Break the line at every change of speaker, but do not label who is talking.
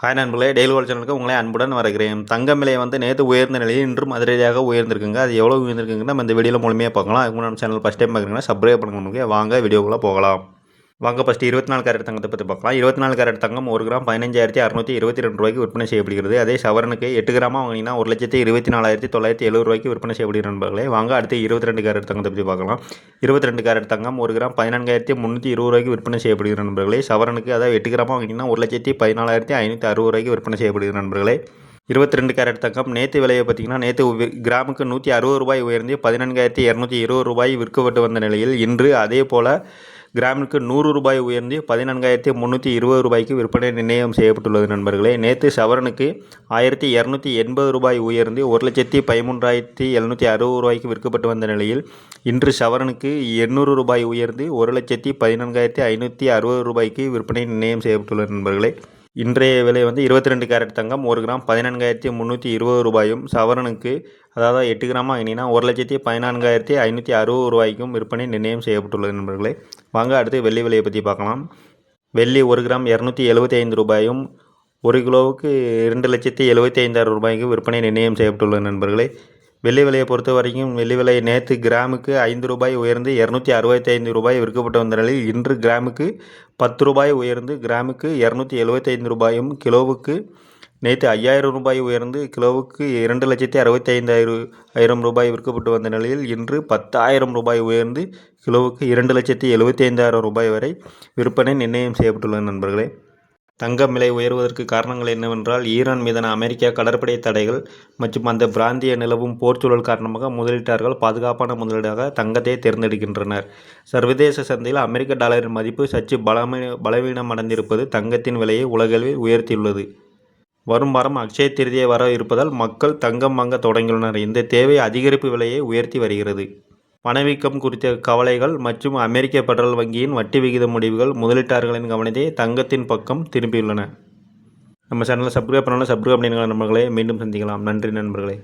Hi நண்பர்களே, daily gold சேனலுக்கு உங்களை அன்புடன் வரகிறேன். தங்கம் விலை நேற்று உயர்ந்த நிலையில் இன்றும் அதிரடியாக உயர்ந்திருக்குங்க. அது எவ்வளோ உயர்ந்திருக்குங்க நம்ம இந்த வீடியோவில் முழுமையாக பார்க்கலாம். அதுக்கு முன்னாடி நம்ம சேனல் ஃபஸ்ட் டைம் பார்க்குறீங்கன்னா சப்ஸ்கிரைப் பண்ணுங்க. நமக்கு வாங்க வீடியோக்குள்ளே போகலாம். வாங்க ஃபஸ்ட்டு 24 கேரட் தங்கத்தை பற்றி பார்க்கலாம். 24 கேரட் தங்கம் 1 கிராம் 15,622 ரூபாய்க்கு விற்பனை செய்யப்படுகிறது. அதே சவரனுக்கு 8 கிராமாக வாங்கினீங்கன்னா 1,24,970 ரூபாய்க்கு விற்பனை செய்யப்படுகிற நண்பர்களே. வாங்க அடுத்து 22 கேரட் தங்கத்தை பற்றி பார்க்கலாம். 22 கேரட் தங்கம் 1 கிராம் 14,320 ரூபாய்க்கு விற்பனை செய்யப்படுகிற நண்பர்களே. சவரனுக்கு அதாவது 8 கிராமாக வாங்கினீங்கன்னா 1,14,560 ரூபாய்க்கு விற்பனை செய்யப்படுகிற நண்பர்களே. 22 கேரட் தங்கம் நேற்று விலையை பார்த்தீங்கன்னா நேற்று கிராமுக்கு 160 ரூபாய் உயர்ந்து 14,220 ரூபாய் விற்கப்பட்டு வந்த நிலையில் இன்று அதே போல் கிராமுக்கு 100 ரூபாய் உயர்ந்து 14,320 ரூபாய்க்கு விற்பனை நிர்ணயம் செய்யப்பட்டுள்ளது நண்பர்களே. நேற்று சவரனுக்கு 1,280 ரூபாய் உயர்ந்து 1,13,760 ரூபாய்க்கு விற்கப்பட்டு வந்த நிலையில் இன்று சவரனுக்கு 800 ரூபாய் உயர்ந்து 1,14,560 ரூபாய்க்கு விற்பனை நிர்ணயம் செய்யப்பட்டுள்ளது நண்பர்களே. இன்றைய விலை 22 கேரட் தங்கம் 1 கிராம் 14,320 ரூபாயும் சவரனுக்கு அதாவது 8 கிராம் வாங்கினீங்கன்னா 1,14,560 ரூபாய்க்கும் விற்பனை நிர்ணயம் செய்யப்பட்டுள்ளது நண்பர்களே. வாங்க அடுத்து வெள்ளி விலையை பற்றி பார்க்கலாம். வெள்ளி 1 கிராம் 275 ரூபாயும் 1 கிலோவுக்கு 2,75,000 ரூபாய்க்கு விற்பனை நிர்ணயம் செய்யப்பட்டுள்ளது நண்பர்களே. வெள்ளி விலையை பொறுத்த வரைக்கும் வெள்ளி விலை நேற்று கிராமுக்கு 5 ரூபாய் உயர்ந்து 265 ரூபாய் விற்கப்பட்டு வந்த நிலையில் இன்று கிராமுக்கு 10 ரூபாய் உயர்ந்து கிராமுக்கு 275 ரூபாயும் கிலோவுக்கு நேற்று 5,000 ரூபாய் உயர்ந்து கிலோவுக்கு 2,65,000 ரூபாய் விற்கப்பட்டு வந்த நிலையில் இன்று 10,000 ரூபாய் உயர்ந்து கிலோவுக்கு 2,75,000 ரூபாய் வரை விற்பனை நிர்ணயம் செய்யப்பட்டுள்ளது நண்பர்களே. தங்கம் விலை உயர்வதற்கு காரணங்கள் என்னவென்றால் ஈரான் மீதான அமெரிக்கா கடற்படை தடைகள் மற்றும் அந்த பிராந்திய நிலவும் போர்ச்சூழல் காரணமாக முதலீட்டாளர்கள் பாதுகாப்பான முதலீடாக தங்கத்தை தேர்ந்தெடுக்கின்றனர். சர்வதேச சந்தையில் அமெரிக்க டாலரின் மதிப்பு சற்று பலவீனமடைந்திருப்பது தங்கத்தின் விலையை உலகளவில் உயர்த்தியுள்ளது. வரும் வாரம் அக்ஷய திருதியை வர இருப்பதால் மக்கள் தங்கம் வாங்க தொடங்கியுள்ளனர். இந்த தேவை அதிகரிப்பு விலையை உயர்த்தி வருகிறது. பணவீக்கம் குறித்த கவலைகள் மற்றும் அமெரிக்க பெடரல் வங்கியின் வட்டி விகித முடிவுகள் முதலீட்டாளர்களின் கவனத்தை தங்கத்தின் பக்கம் திரும்பியுள்ளன. நம்ம சேனலை சப்ஸ்கிரைப் பண்ணாலும் சப்ஸ்கிரைப் பண்ணிடுங்க நண்பர்களே. மீண்டும் சந்திக்கலாம். நன்றி நண்பர்களே.